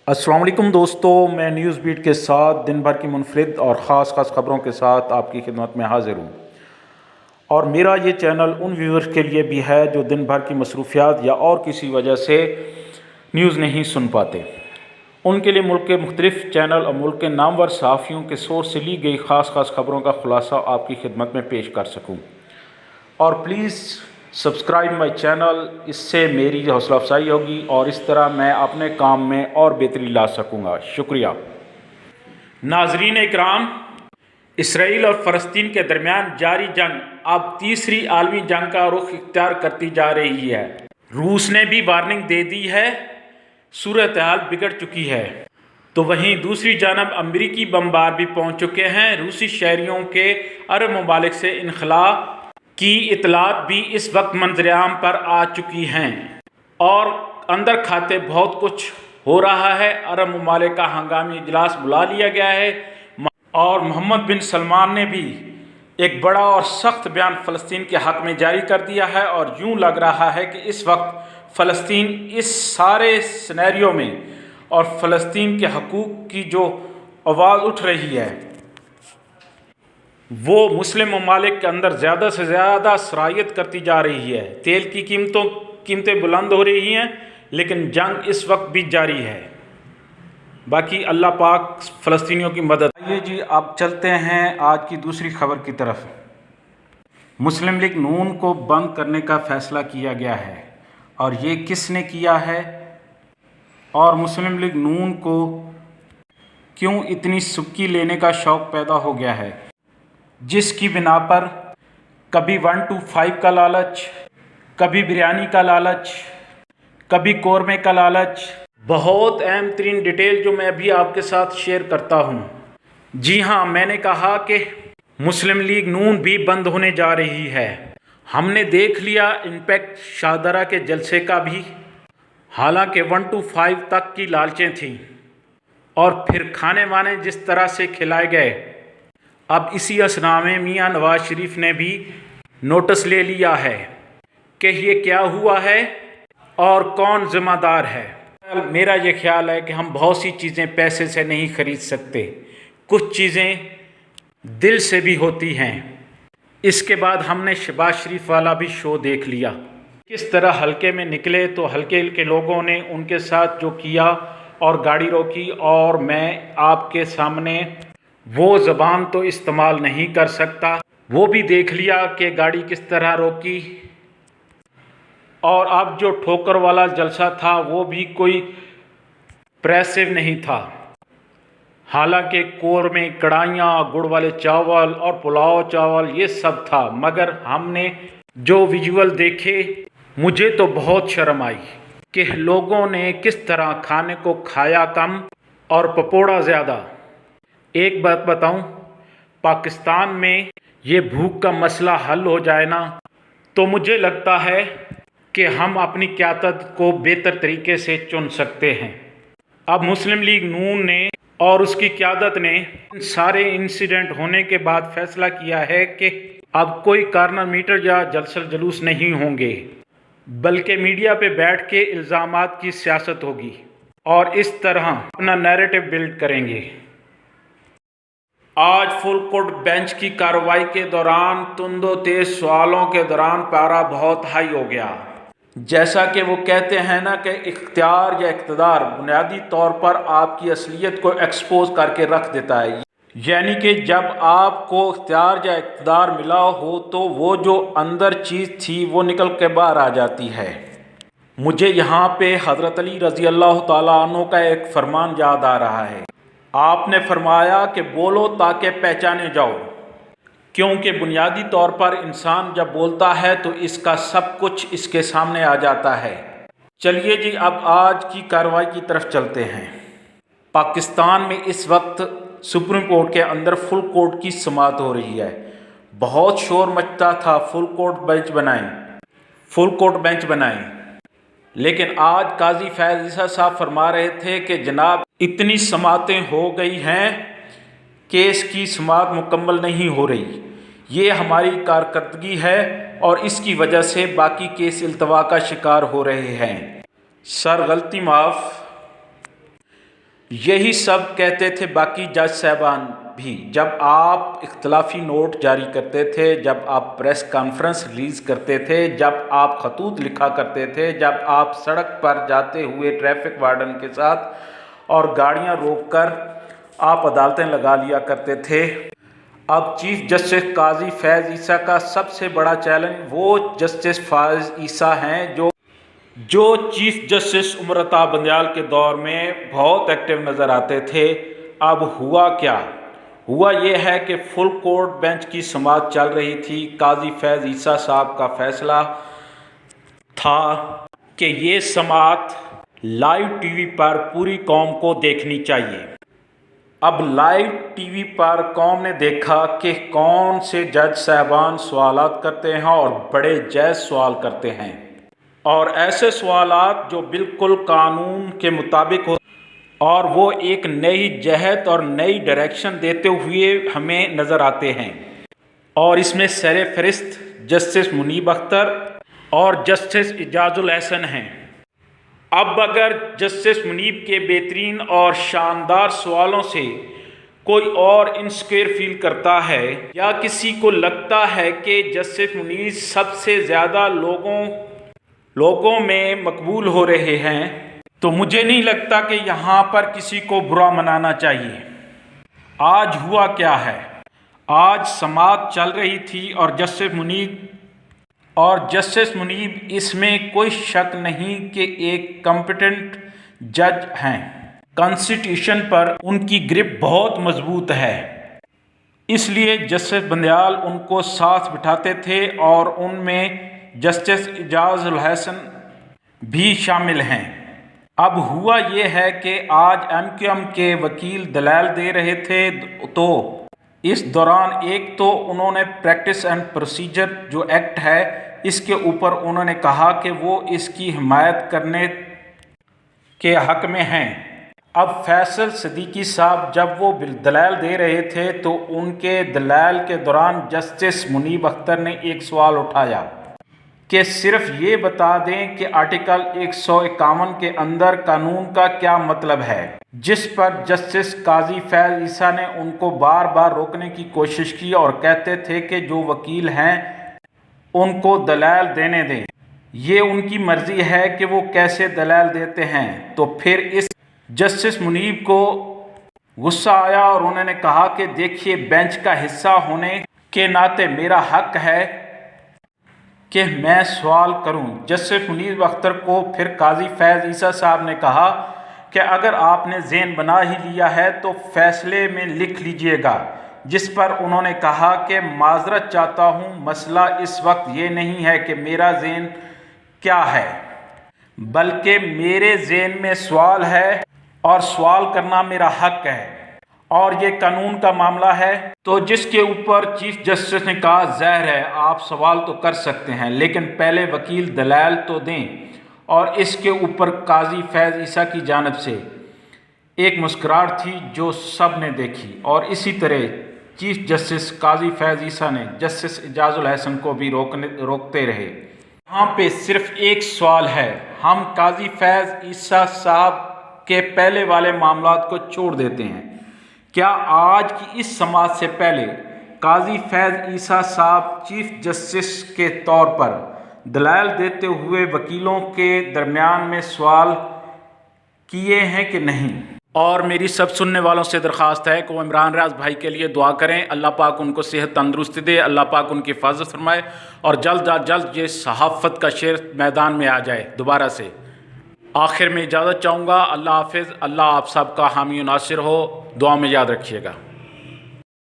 अस्सलाम वालेकुम दोस्तों, मैं न्यूज़ बीट के साथ दिन भर की मुनफरिद और ख़ास खबरों के साथ आपकी खिदमत में हाज़िर हूँ। और मेरा ये चैनल उन व्यूअर्स के लिए भी है जो दिन भर की मसरूफियात या और किसी वजह से न्यूज़ नहीं सुन पाते। उनके लिए मुल्क के मुख्तलिफ़ चैनल और मुल्क के नामवर सहाफ़ियों के सोर्स से ली गई ख़ास खबरों का खुलासा आपकी खिदमत में पेश कर सकूँ। और प्लीज़ सब्सक्राइब माई चैनल, इससे मेरी हौसला अफजाई होगी और इस तरह मैं अपने काम में और बेहतरी ला सकूँगा। शुक्रिया। नाज़रीन इकराम, इसराइल और फ़लस्तीन के दरमियान जारी जंग अब तीसरी आलमी जंग का रुख इख्तियार करती जा रही है। रूस ने भी वार्निंग दे दी है, सूरत हाल बिगड़ चुकी है। तो वहीं दूसरी जानब अमरीकी बमबार भी पहुंच चुके हैं। रूसी शहरियों के अरब ममालिक से इनखला की इतलात भी इस वक्त मंजर-ए-आम पर आ चुकी हैं और अंदर खाते बहुत कुछ हो रहा है। अरब ममालिक का हंगामी इजलास बुला लिया गया है और मोहम्मद बिन सलमान ने भी एक बड़ा और सख्त बयान फ़लस्तीन के हक़ में जारी कर दिया है। और यूँ लग रहा है कि इस वक्त फ़लस्तीन इस सारे सिनेरियो में और फ़लस्तीन के हकूक़ की जो आवाज़ उठ रही है वो मुस्लिम ममालिक के अंदर ज़्यादा से ज़्यादा सरायत करती जा रही है। तेल की कीमतें बुलंद हो रही हैं, लेकिन जंग इस वक्त भी जारी है। बाकी अल्लाह पाक फ़लस्तीनियों की मदद। आइए जी, अब चलते हैं आज की दूसरी खबर की तरफ। मुस्लिम लीग नून को बंद करने का फ़ैसला किया गया है और ये किसने किया है और मुस्लिम लीग नून को क्यों इतनी सुक्की लेने का शौक़ पैदा हो गया है, जिसकी बिना पर कभी 125 का लालच, कभी बिरयानी का लालच, कभी कौरमे का लालच। बहुत अहम तरीन डिटेल जो मैं अभी आपके साथ शेयर करता हूँ। जी हाँ, मैंने कहा कि मुस्लिम लीग नून भी बंद होने जा रही है। हमने देख लिया इम्पैक्ट शाहदरा के जलसे का भी, हालांकि 125 तक की लालचें थीं और फिर खाने वाने जिस तरह से खिलाए गए। अब इसी असना में मियाँ नवाज शरीफ ने भी नोटिस ले लिया है कि ये क्या हुआ है और कौन ज़िम्मेदार है। मेरा ये ख्याल है कि हम बहुत सी चीज़ें पैसे से नहीं ख़रीद सकते, कुछ चीज़ें दिल से भी होती हैं। इसके बाद हमने शहबाज शरीफ वाला भी शो देख लिया, किस तरह हल्के में निकले तो हल्के के लोगों ने उनके साथ जो किया और गाड़ी रोकी। और मैं आपके सामने वो ज़बान तो इस्तेमाल नहीं कर सकता, वो भी देख लिया कि गाड़ी किस तरह रोकी। और अब जो ठोकर वाला जलसा था वो भी कोई प्रेसिव नहीं था। हालांकि कौरमे, कढ़ाइयाँ, गुड़ वाले चावल और पुलाव चावल ये सब था, मगर हमने जो विजुअल देखे मुझे तो बहुत शर्म आई कि लोगों ने किस तरह खाने को खाया कम और पकोड़ा ज़्यादा। एक बात बताऊं, पाकिस्तान में ये भूख का मसला हल हो जाए ना, तो मुझे लगता है कि हम अपनी क़यादत को बेहतर तरीके से चुन सकते हैं। अब मुस्लिम लीग नून ने और उसकी क़यादत ने सारे इंसिडेंट होने के बाद फ़ैसला किया है कि अब कोई कार्नर मीटर या जलसल जलूस नहीं होंगे, बल्कि मीडिया पे बैठ के इल्ज़ामात की सियासत होगी और इस तरह अपना नैरेटिव बिल्ड करेंगे। आज फुल कोर्ट बेंच की कार्रवाई के दौरान तुंदो तेज सवालों के दौरान पारा बहुत हाई हो गया। जैसा कि वो कहते हैं ना कि इख्तियार या इक़्तिदार बुनियादी तौर पर आपकी असलियत को एक्सपोज करके रख देता है। यानी कि जब आपको इख्तियार या इक़्तिदार मिला हो तो वो जो अंदर चीज़ थी वो निकल के बाहर आ जाती है। मुझे यहाँ पे हज़रत अली रज़ी अल्लाह ताला अन्हु का एक फरमान याद आ रहा है। आपने फरमाया कि बोलो ताकि पहचाने जाओ, क्योंकि बुनियादी तौर पर इंसान जब बोलता है तो इसका सब कुछ इसके सामने आ जाता है। चलिए जी, अब आज की कार्रवाई की तरफ चलते हैं। पाकिस्तान में इस वक्त सुप्रीम कोर्ट के अंदर फुल कोर्ट की समाअत हो रही है। बहुत शोर मचता था, फुल कोर्ट बेंच बनाएं। लेकिन आज काजी फैज़ ईसा साहब फरमा रहे थे कि जनाब इतनी समाअतें हो गई हैं, केस की समाअत मुकम्मल नहीं हो रही। ये हमारी कारकर्दगी है और इसकी वजह से बाकी केस इल्तवा का शिकार हो रहे हैं। सर गलती माफ़। یہی سب کہتے تھے باقی جج صاحبان بھی جب آپ اختلافی نوٹ جاری کرتے تھے، جب آپ پریس کانفرنس ریلیز کرتے تھے، جب آپ خطوط لکھا کرتے تھے، جب آپ سڑک پر جاتے ہوئے ٹریفک وارڈن کے ساتھ اور گاڑیاں روک کر آپ عدالتیں لگا لیا کرتے تھے۔ اب چیف جسٹس قاضی فیض عیسیٰ کا سب سے بڑا چیلنج وہ جسٹس فیض عیسیٰ ہیں جو چیف جسٹس عمر عطا بندیال کے دور میں بہت ایکٹیو نظر آتے تھے۔ اب ہوا کیا؟ ہوا یہ ہے کہ فل کورٹ بینچ کی سماعت چل رہی تھی۔ قاضی فیض عیسیٰ صاحب کا فیصلہ تھا کہ یہ سماعت لائیو ٹی وی پر پوری قوم کو دیکھنی چاہیے۔ اب لائیو ٹی وی پر قوم نے دیکھا کہ کون سے جج صاحبان سوالات کرتے ہیں اور بڑے جائز سوال کرتے ہیں، اور ایسے سوالات جو بالکل قانون کے مطابق ہو، اور وہ ایک نئی جہت اور نئی ڈائریکشن دیتے ہوئے ہمیں نظر آتے ہیں۔ اور اس میں سر فہرست جسٹس منیب اختر اور جسٹس اعجاز الحسن ہیں۔ اب اگر جسٹس منیب کے بہترین اور شاندار سوالوں سے کوئی اور انسیکیور فیل کرتا ہے یا کسی کو لگتا ہے کہ جسٹس منیب سب سے زیادہ لوگوں میں مقبول ہو رہے ہیں، تو مجھے نہیں لگتا کہ یہاں پر کسی کو برا منانا چاہیے۔ آج ہوا کیا ہے؟ آج سماعت چل رہی تھی اور جسٹس منیب اس میں کوئی شک نہیں کہ ایک کمپیٹنٹ جج ہیں۔ کانسٹیٹیوشن پر ان کی گرپ بہت مضبوط ہے، اس لیے جسٹس بندیال ان کو ساتھ بٹھاتے تھے، اور ان میں جسٹس اعجاز الحسن بھی شامل ہیں۔ اب ہوا یہ ہے کہ آج MQM کے وکیل دلائل دے رہے تھے، تو اس دوران ایک تو انہوں نے پریکٹس اینڈ پروسیجر جو ایکٹ ہے اس کے اوپر انہوں نے کہا کہ وہ اس کی حمایت کرنے کے حق میں ہیں۔ اب فیصل صدیقی صاحب جب وہ دلائل دے رہے تھے تو ان کے دلائل کے دوران جسٹس منیب اختر نے ایک سوال اٹھایا کہ صرف یہ بتا دیں کہ آرٹیکل 151 کے اندر قانون کا کیا مطلب ہے، جس پر جسٹس قاضی فیض عیسیٰ نے ان کو بار بار روکنے کی کوشش کی اور کہتے تھے کہ جو وکیل ہیں ان کو دلائل دینے دیں، یہ ان کی مرضی ہے کہ وہ کیسے دلائل دیتے ہیں۔ تو پھر اس جسٹس منیب کو غصہ آیا اور انہوں نے کہا کہ دیکھیے، بینچ کا حصہ ہونے کے ناطے میرا حق ہے کہ میں سوال کروں۔ جسٹس منیب اختر کو پھر قاضی فیض عیسیٰ صاحب نے کہا کہ اگر آپ نے ذہن بنا ہی لیا ہے تو فیصلے میں لکھ لیجئے گا، جس پر انہوں نے کہا کہ معذرت چاہتا ہوں، مسئلہ اس وقت یہ نہیں ہے کہ میرا ذہن کیا ہے، بلکہ میرے ذہن میں سوال ہے اور سوال کرنا میرا حق ہے، اور یہ قانون کا معاملہ ہے۔ تو جس کے اوپر چیف جسٹس نے کہا ظاہر ہے آپ سوال تو کر سکتے ہیں، لیکن پہلے وکیل دلائل تو دیں۔ اور اس کے اوپر قاضی فیض عیسیٰ کی جانب سے ایک مسکراہٹ تھی جو سب نے دیکھی، اور اسی طرح چیف جسٹس قاضی فیض عیسیٰ نے جسٹس اعجاز الحسن کو بھی روکتے رہے۔ یہاں پہ صرف ایک سوال ہے، ہم قاضی فیض عیسیٰ صاحب کے پہلے والے معاملات کو چھوڑ دیتے ہیں، کیا آج کی اس سماعت سے پہلے قاضی فیض عیسیٰ صاحب چیف جسٹس کے طور پر دلائل دیتے ہوئے وکیلوں کے درمیان میں سوال کیے ہیں کہ نہیں؟ اور میری سب سننے والوں سے درخواست ہے کہ وہ عمران ریاض بھائی کے لیے دعا کریں، اللہ پاک ان کو صحت تندرستی دے، اللہ پاک ان کی حفاظت فرمائے، اور جلد از جلد یہ صحافت کا شیر میدان میں آ جائے دوبارہ سے۔ آخر میں اجازت چاہوں گا، اللہ حافظ، اللہ آپ سب کا حامی و ناصر ہو، دعا میں یاد رکھیے گا۔